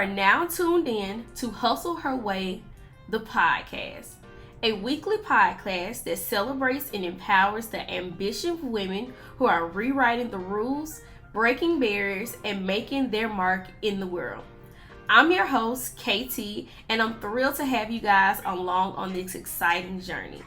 are now tuned in to Hustle Her Way, the podcast, a weekly podcast that celebrates and empowers the ambitious women who are rewriting the rules, breaking barriers, and making their mark in the world. I'm your host, KT, and I'm thrilled to have you guys along on this exciting journey.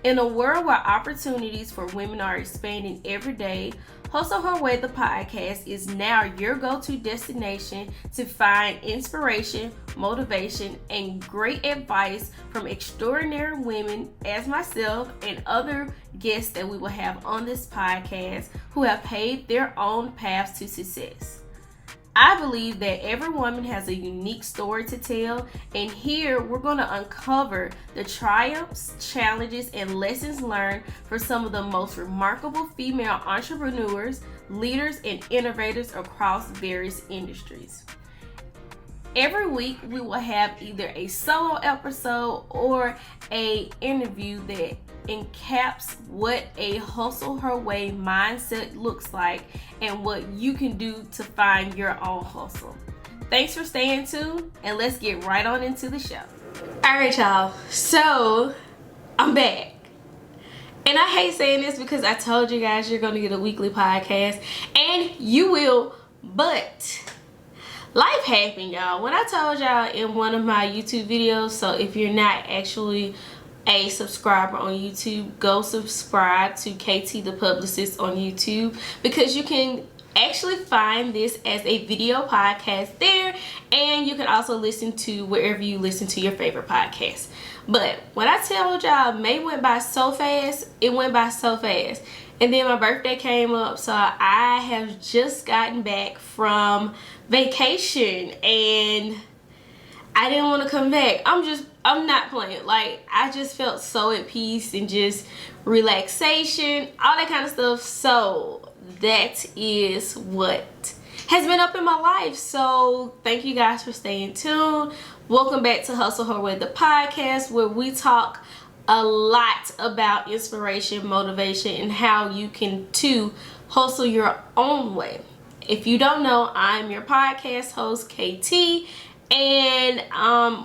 In a world where opportunities for women are expanding every day, Hustle Her Way, the podcast, is now your go-to destination to find inspiration, motivation, and great advice from extraordinary women as myself and other guests that we will have on this podcast who have paved their own paths to success. I believe that every woman has a unique story to tell, and here we're going to uncover the triumphs, challenges, and lessons learned for some of the most remarkable female entrepreneurs, leaders, and innovators across various industries. Every week we will have either a solo episode or an interview that encaps what a hustle her way mindset looks like and what you can do to find your own hustle. Thanks for staying tuned, and let's get right on into the show. All right, y'all. So I'm back. And I hate saying this because I told you guys you're going to get a weekly podcast, and you will, but life happened, y'all. When I told y'all in one of my YouTube videos, so if you're not actually a subscriber on YouTube, go subscribe to KT the Publicist on YouTube, because you can actually find this as a video podcast there, and you can also listen to wherever you listen to your favorite podcast. But when I told y'all May went by so fast, it went by so fast. And then my birthday came up, so I have just gotten back from vacation and I didn't want to come back. I'm not playing. Like, I just felt so at peace and just relaxation, all that kind of stuff. So that is what has been up in my life. So thank you guys for staying tuned. Welcome back to Hustle Her Way, the podcast, where we talk a lot about inspiration, motivation, and how you can too hustle your own way. If you don't know, I'm your podcast host, KT. And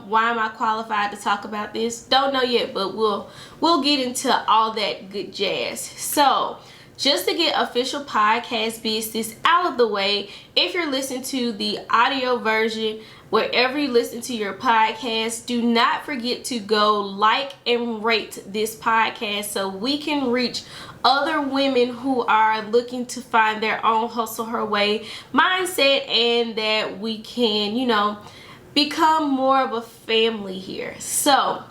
why am I qualified to talk about this? Don't know yet, but we'll get into all that good jazz. So just to get official podcast business out of the way, if you're listening to the audio version, wherever you listen to your podcast, do not forget to go like and rate this podcast so we can reach other women who are looking to find their own hustle her way mindset, and that we can, become more of a family here. So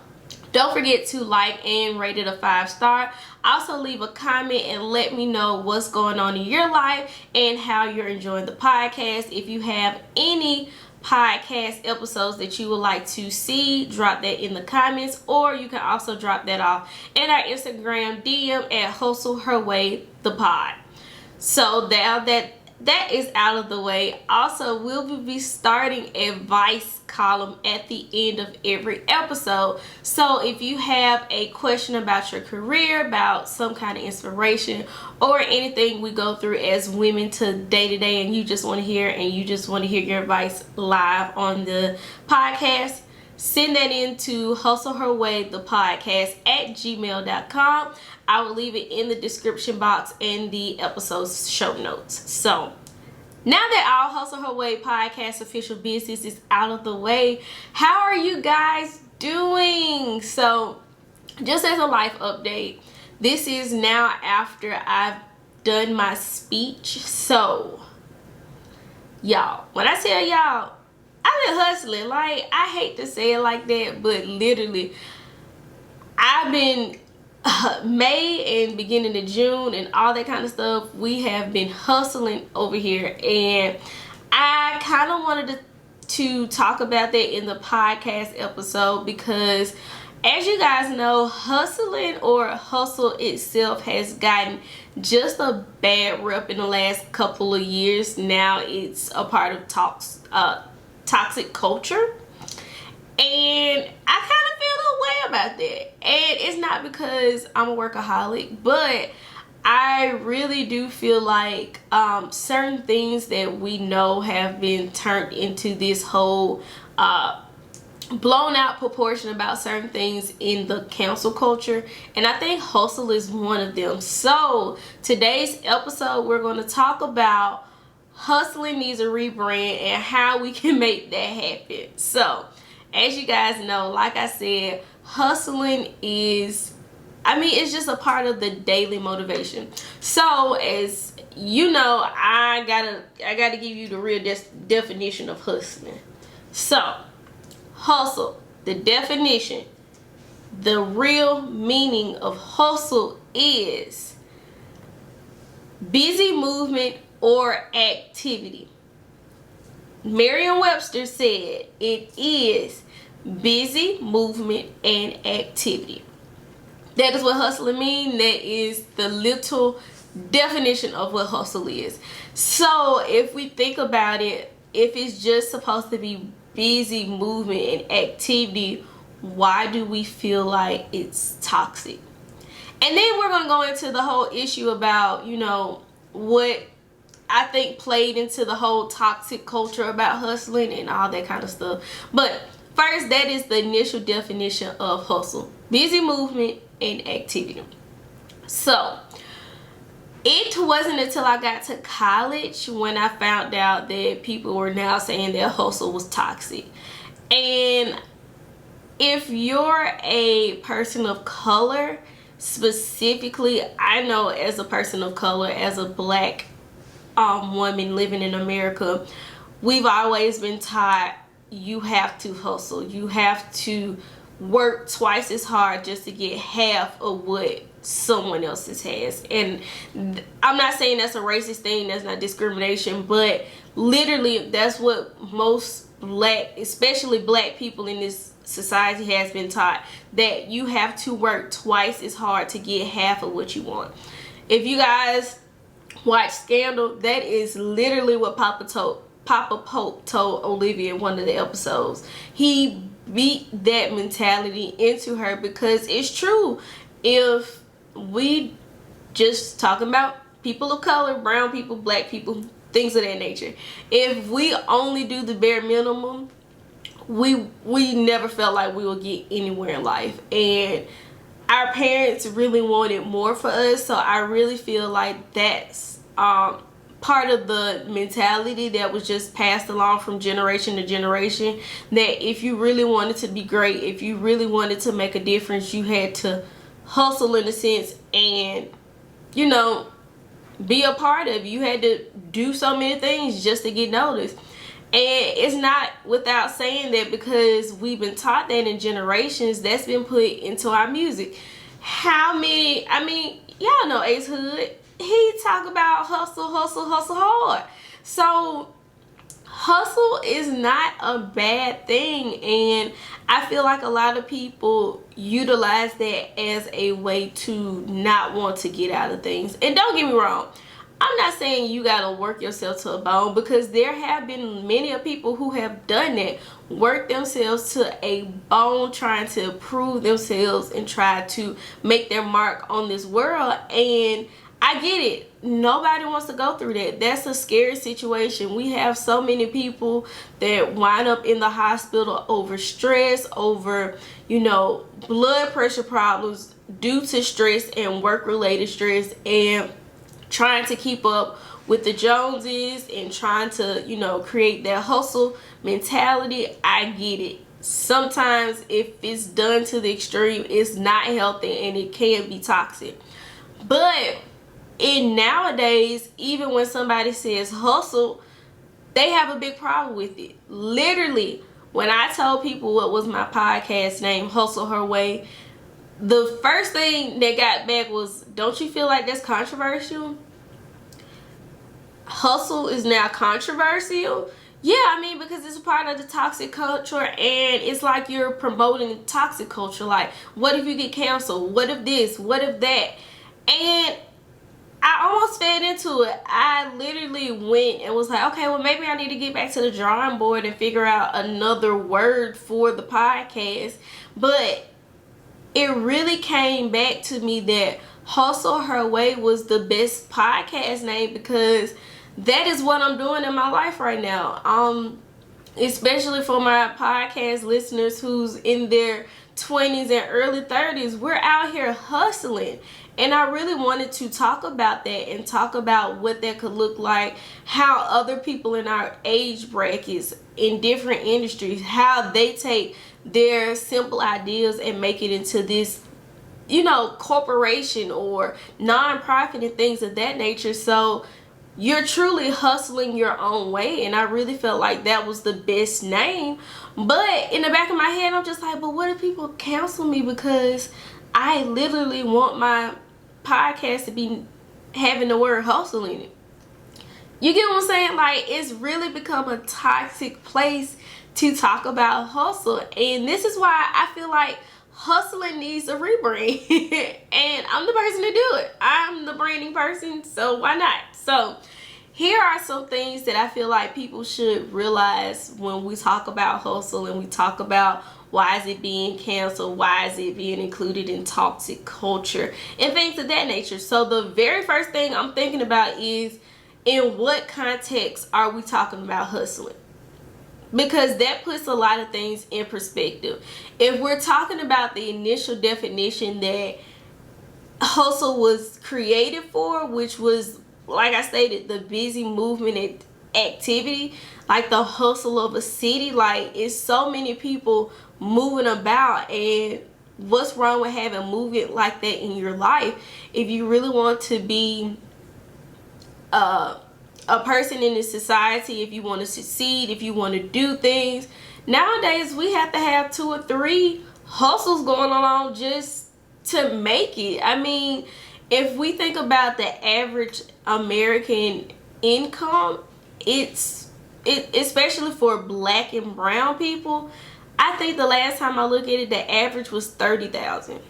don't forget to like and rate it a 5-star. Also leave a comment and let me know what's going on in your life and how you're enjoying the podcast. If you have any podcast episodes that you would like to see, drop that in the comments, or you can also drop that off in our Instagram DM at Hustle Her Way the Pod. So now that is out of the way, also we'll be starting a advice column at the end of every episode. So if you have a question about your career, about some kind of inspiration, or anything we go through as women to day to day, and you just want to hear your advice live on the podcast, send that into Hustle Her Way the podcast at gmail.com. I will leave it in the description box and the episode's show notes. So now that our Hustle Her Way podcast official business is out of the way, how are you guys doing? So just as a life update, this is now after I've done my speech. So y'all, when I tell y'all I've been hustling, like, I hate to say it like that, but literally I've been May and beginning of June and all that kind of stuff, we have been hustling over here, and I kind of wanted to talk about that in the podcast episode, because as you guys know, hustling or hustle itself has gotten just a bad rep in the last couple of years. Now it's a part of toxic culture, and I kind of feel a way about that. And it's not because I'm a workaholic, but I really do feel like certain things that we know have been turned into this whole blown out proportion about certain things in the cancel culture, and I think hustle is one of them. So today's episode, we're going to talk about hustling needs a rebrand and how we can make that happen. So as you guys know, like I said, hustling is, it's just a part of the daily motivation. So as you know, I gotta give you the real definition of hustling. So hustle, the definition, the real meaning of hustle is busy movement or activity. Merriam-Webster said it is busy movement and activity. That is what hustling means. That is the literal definition of what hustle is. So if we think about it, if it's just supposed to be busy movement and activity, why do we feel like it's toxic? And then we're going to go into the whole issue about, what I think played into the whole toxic culture about hustling and all that kind of stuff. But first, that is the initial definition of hustle: busy movement and activity. So it wasn't until I got to college when I found out that people were now saying that hustle was toxic. And if you're a person of color, specifically, I know as a person of color, as a black woman living in America, we've always been taught you have to hustle. You have to work twice as hard just to get half of what someone else's has. And I'm not saying that's a racist thing, that's not discrimination, but literally that's what most black, especially black people in this society has been taught, that you have to work twice as hard to get half of what you want. If you guys watch Scandal, that is literally what Papa Pope told Olivia in one of the episodes. He beat that mentality into her because it's true. If we just talking about people of color, brown people, black people, things of that nature, if we only do the bare minimum, we never felt like we would get anywhere in life. And our parents really wanted more for us, so I really feel like that's part of the mentality that was just passed along from generation to generation, that if you really wanted to be great, if you really wanted to make a difference, you had to hustle in a sense and be a part of it. You had to do so many things just to get noticed. And it's not without saying that, because we've been taught that in generations, that's been put into our music. How many, y'all know Ace Hood, he talk about hustle hard. So hustle is not a bad thing, and I feel like a lot of people utilize that as a way to not want to get out of things. And don't get me wrong, I'm not saying you gotta work yourself to a bone, because there have been many of people who have done that, work themselves to a bone trying to prove themselves and try to make their mark on this world. And I get it, nobody wants to go through that. That's a scary situation. We have so many people that wind up in the hospital over stress, over blood pressure problems due to stress and work related stress, and trying to keep up with the Joneses and trying to create that hustle mentality. I get it. Sometimes if it's done to the extreme, it's not healthy and it can be toxic. But nowadays, even when somebody says hustle, they have a big problem with it. Literally, when I told people what was my podcast name, Hustle Her Way, the first thing that got back was, don't you feel like that's controversial? Hustle is now controversial? Yeah, because it's a part of the toxic culture, and it's like you're promoting toxic culture. Like, what if you get canceled? What if this? What if that? And I almost fed into it. I literally went and was like, okay, well, maybe I need to get back to the drawing board and figure out another word for the podcast. But it really came back to me that Hustle Her Way was the best podcast name, because that is what I'm doing in my life right now. Especially for my podcast listeners who's in their 20s and early 30s, we're out here hustling. And I really wanted to talk about that and talk about what that could look like, how other people in our age brackets in different industries, how they take their simple ideas and make it into this, corporation or non-profit and things of that nature. So you're truly hustling your own way, and I really felt like that was the best name. But in the back of my head, I'm just like, but what if people cancel me because I literally want my podcast to be having the word hustle in it? You get what I'm saying? Like, it's really become a toxic place to talk about hustle, and this is why I feel like hustling needs a rebrand. And I'm the person to do it. I'm the branding person, so why not? So here are some things that I feel like people should realize when we talk about hustle and we talk about why is it being canceled, why is it being included in toxic culture and things of that nature. So the very first thing I'm thinking about is, in what context are we talking about hustling? Because that puts a lot of things in perspective. If we're talking about the initial definition that hustle was created for, which was, like I stated, the busy movement activity, like the hustle of a city, like it's so many people moving about, and what's wrong with having a movement like that in your life? If you really want to be a person in this society, if you want to succeed, if you want to do things, nowadays we have to have 2 or 3 hustles going along just to make it. I mean, if we think about the average American income, especially for black and brown people, I think the last time I looked at it, the average was $30,000.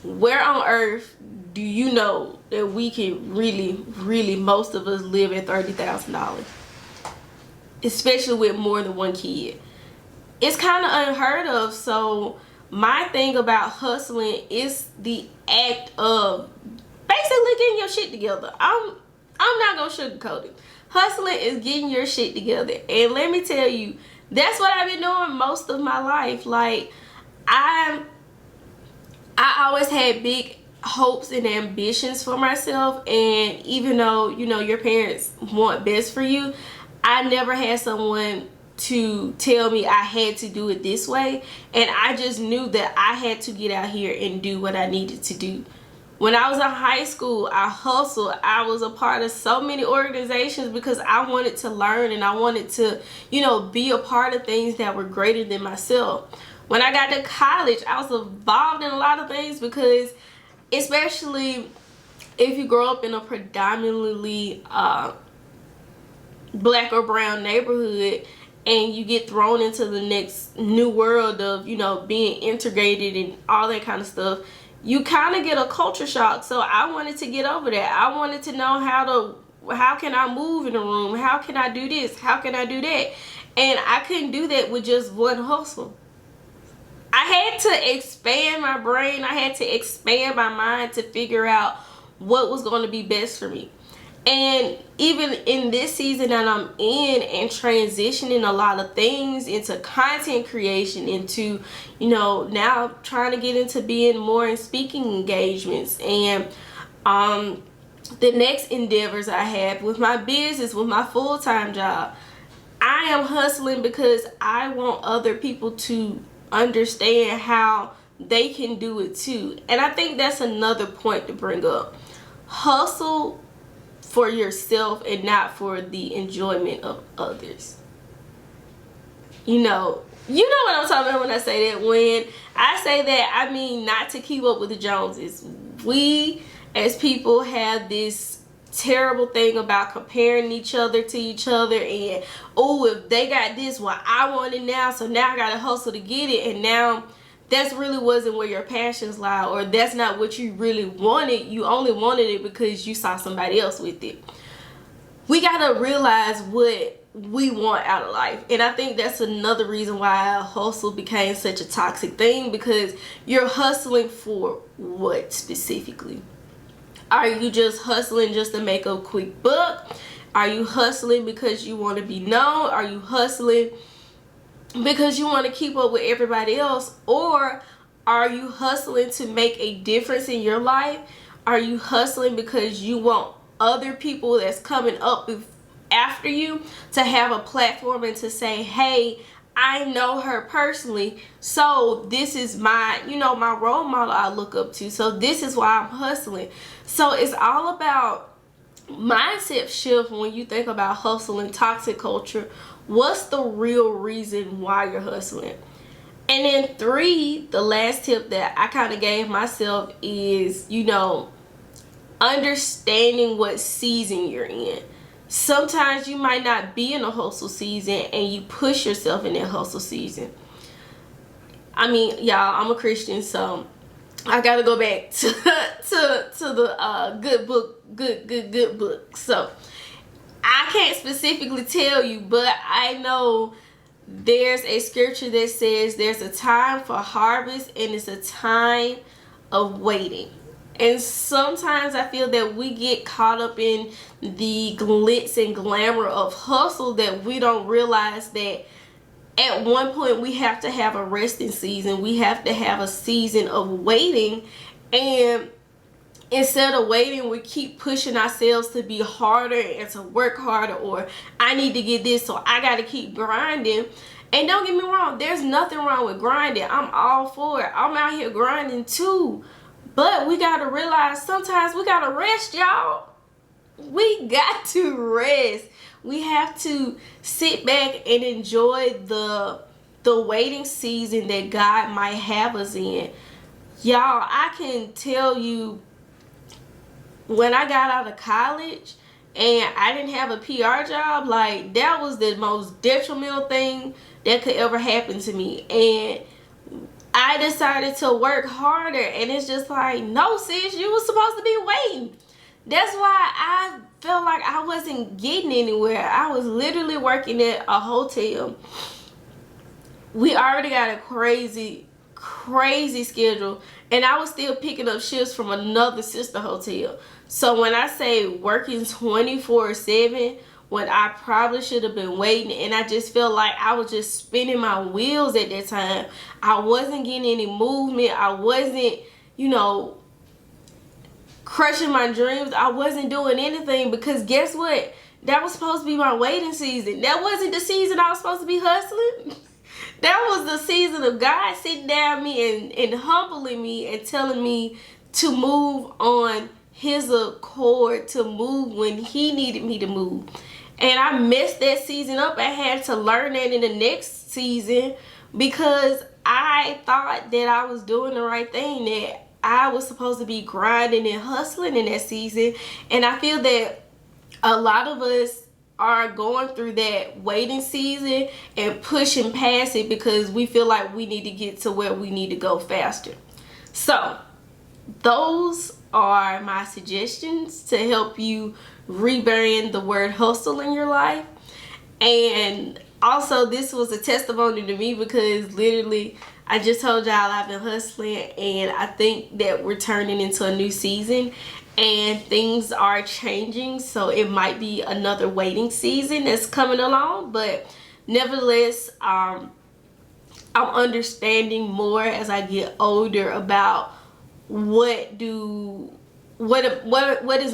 Where on earth do you know that we can really, most of us live at $30,000, especially with more than one kid? It's kind of unheard of. So my thing about hustling is the act of basically getting your shit together. I'm not gonna sugarcoat it. Hustling is getting your shit together, and let me tell you, that's what I've been doing most of my life. Like, I always had big hopes and ambitions for myself, and even though your parents want best for you, I never had someone to tell me I had to do it this way, and I just knew that I had to get out here and do what I needed to do. When I was in high school, I hustled. I was a part of so many organizations because I wanted to learn, and I wanted to be a part of things that were greater than myself. When I got to college, I was involved in a lot of things because, especially if you grow up in a predominantly black or brown neighborhood, and you get thrown into the next new world of being integrated and all that kind of stuff, you kind of get a culture shock. So I wanted to get over that. I wanted to know how can I move in a room, how can I do this, how can I do that, and I couldn't do that with just one hustle. I had to expand my brain. I had to expand my mind to figure out what was going to be best for me. And even in this season that I'm in and transitioning a lot of things into content creation, into, now trying to get into being more in speaking engagements, and the next endeavors I have with my business, with my full-time job, I am hustling because I want other people to understand how they can do it too. And I think that's another point to bring up. Hustle for yourself and not for the enjoyment of others. You know what I'm talking about when I say that. When I say that, I mean not to keep up with the Joneses. We as people have this terrible thing about comparing each other to each other, and if they got this, well, I want it now, so now I gotta hustle to get it. And now that's really wasn't where your passions lie, or that's not what you really wanted. You only wanted it because you saw somebody else with it. We gotta realize what we want out of life. And I think that's another reason why hustle became such a toxic thing, because you're hustling for what specifically? Are you just hustling just to make a quick buck? Are you hustling because you want to be known? Are you hustling because you want to keep up with everybody else? Or are you hustling to make a difference in your life? Are you hustling because you want other people that's coming up after you to have a platform and to say, hey, I know her personally, so this is my, my role model I look up to, so this is why I'm hustling. So it's all about mindset shift when you think about hustle and toxic culture. What's the real reason why you're hustling? And then 3, the last tip that I kind of gave myself is, understanding what season you're in. Sometimes you might not be in a hustle season and you push yourself in that hustle season. I mean, y'all, I'm a Christian, so I gotta go back to the good book. So I can't specifically tell you, but I know there's a scripture that says there's a time for harvest and it's a time of waiting. And sometimes I feel that we get caught up in the glitz and glamour of hustle that we don't realize that at one point we have to have a resting season. We have to have a season of waiting. And instead of waiting, we keep pushing ourselves to be harder and to work harder, or I need to get this, so I got to keep grinding. And don't get me wrong, there's nothing wrong with grinding. I'm all for it. I'm out here grinding too. But we got to realize sometimes we got to rest, y'all. We got to rest. We have to sit back and enjoy the waiting season that God might have us in. Y'all, I can tell you, when I got out of college and I didn't have a PR job, like, that was the most detrimental thing that could ever happen to me. And I decided to work harder, and it's just like, no, sis, you were supposed to be waiting. That's why I felt like I wasn't getting anywhere. I was literally working at a hotel. We already got a crazy schedule, and I was still picking up shifts from another sister hotel. So when I say working 24/7, when I probably should have been waiting, and I just felt like I was just spinning my wheels at that time. I wasn't getting any movement. I wasn't, crushing my dreams. I wasn't doing anything, because guess what? That was supposed to be my waiting season. That wasn't the season I was supposed to be hustling. That was the season of God sitting down me and humbling me and telling me to move on His accord, to move when He needed me to move. And I messed that season up. I had to learn that in the next season, because I thought that I was doing the right thing, that I was supposed to be grinding and hustling in that season. And I feel that a lot of us are going through that waiting season and pushing past it because we feel like we need to get to where we need to go faster. So those are my suggestions to help you rebrand the word hustle in your life. And also, this was a testimony to me, because literally I just told y'all I've been hustling, and I think that we're turning into a new season and things are changing. So it might be another waiting season that's coming along, but nevertheless, I'm understanding more as I get older about what is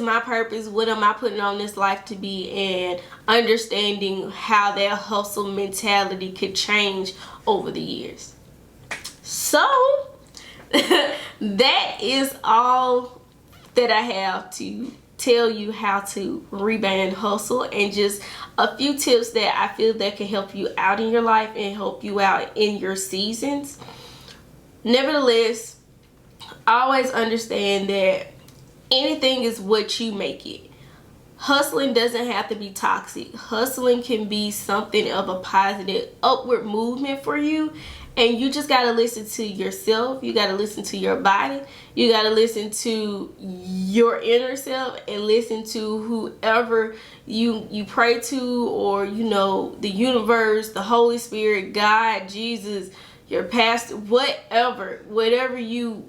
my purpose, what am I putting on this life to be, and understanding how that hustle mentality could change over the years. So that is all that I have to tell you how to rebrand hustle, and just a few tips that I feel that can help you out in your life and help you out in your seasons. Nevertheless, always understand that anything is what you make it. hustling doesn't have to be toxic. Hustling can be something of a positive upward movement for you. And you just got to listen to yourself. You got to listen to your body. You got to listen to your inner self and listen to whoever you pray to, or, you know, the universe, the Holy Spirit, God, Jesus, your pastor, whatever you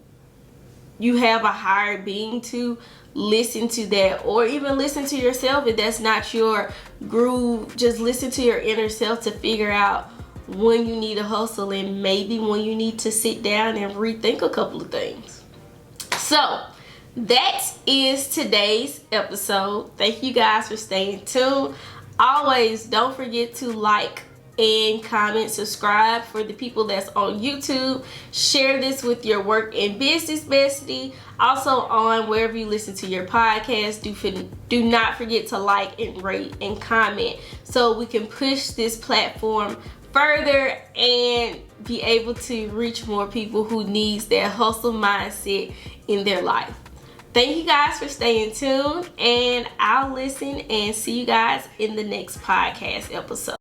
have a higher being to. Listen to that, or even listen to yourself if that's not your groove. Just listen to your inner self to figure out when you need to hustle and maybe when you need to sit down and rethink a couple of things. So that is today's episode. Thank you guys for staying tuned. Always don't forget to like and comment, subscribe for the people that's on YouTube. Share this with your work and business bestie. Also on wherever you listen to your podcast, do not forget to like and rate and comment so we can push this platform further and be able to reach more people who needs that hustle mindset in their life. Thank you guys for staying tuned, and I'll listen and see you guys in the next podcast episode.